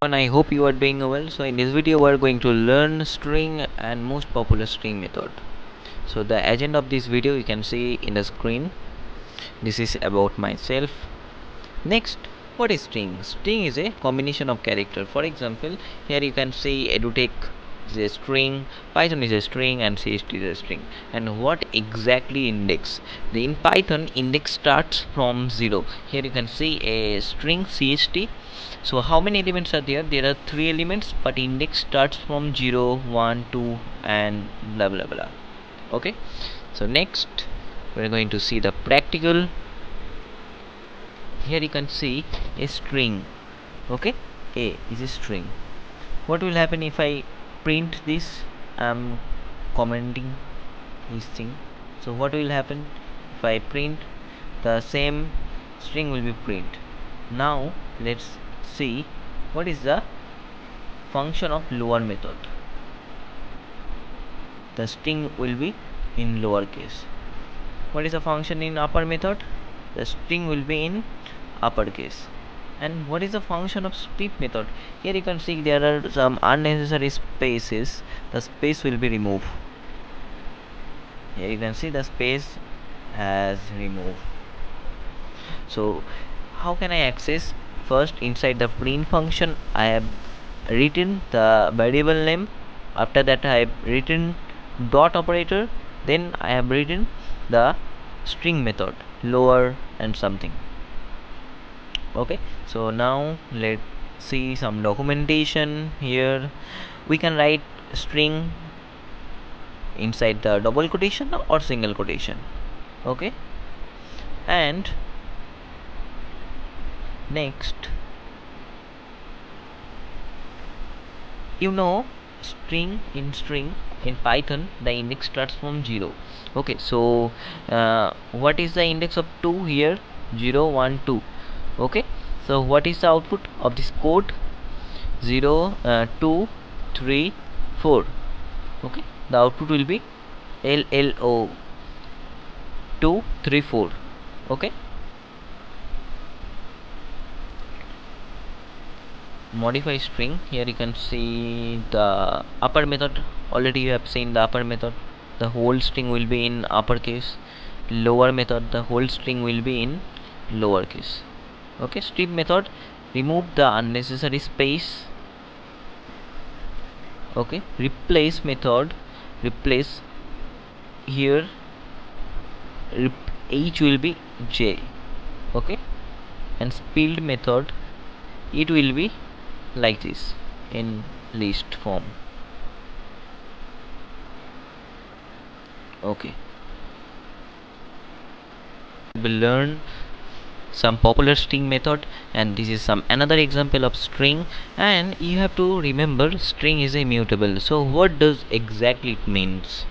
And I hope you are doing well. So in this video we are going to learn string and most popular string method. So the agenda of this video you can see in the screen. This is about myself. Next, what is string? String is a combination of character. For example, here you can see edutech is a string, Python is a string, and CST is a string. And what exactly index? In Python, index starts from 0. Here you can see a string CST. So how many elements are there? There are 3 elements, but index starts from 0, 1, 2, and blah blah blah. Okay. So next, we're going to see the practical. Here you can see a string. Okay, a is a string. What will happen if I print this? I'm commenting this thing. So what will happen if I print? The same string will be print. Now let's see what is the function of lower method. The string will be in lowercase. What is the function in upper method? The string will be in uppercase. And what is the function of strip method? Here you can see there are some unnecessary spaces. The space will be removed. Here you can see the space has removed. So how can I access? First, inside the print function I have written the variable name. After that I have written dot operator. Then I have written the string method lower and something. Okay, so now let's see some documentation. Here we can write string inside the double quotation or single quotation. Okay, and next, string in Python the index starts from 0. Okay, so what is the index of 2 here? 0 1 2. Okay, so what is the output of this code? 0 2 3 4. Okay, the output will be LLO 2 3 4. Okay, modify string. Here you can see the upper method. Already you have seen the upper method. The whole string will be in uppercase. Lower method, the whole string will be in lowercase. Okay, strip method, remove the unnecessary space. Okay, replace method, replace here h will be j. Okay, and spilled method, it will be like this in list form. Okay, we will learn some popular string method, and this is some another example of string. And you have to remember string is immutable. So what does exactly it means?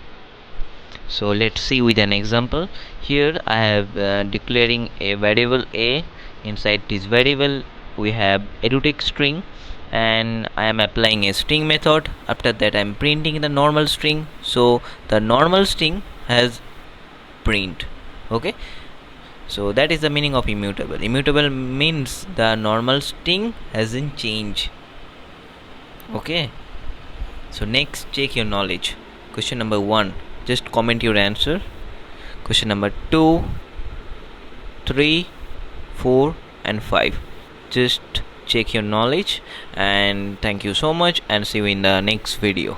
So let's see with an example. Here I have declaring a variable a. Inside this variable we have edutech string, and I am applying a string method. After that I am printing the normal string. So the normal string has print. Okay, so that is the meaning of immutable. Immutable means the normal string hasn't changed. Okay, so next, check your knowledge. Question number 1, just comment your answer. Question number 2, 3, 4 and 5, just check your knowledge. And thank you so much, and see you in the next video.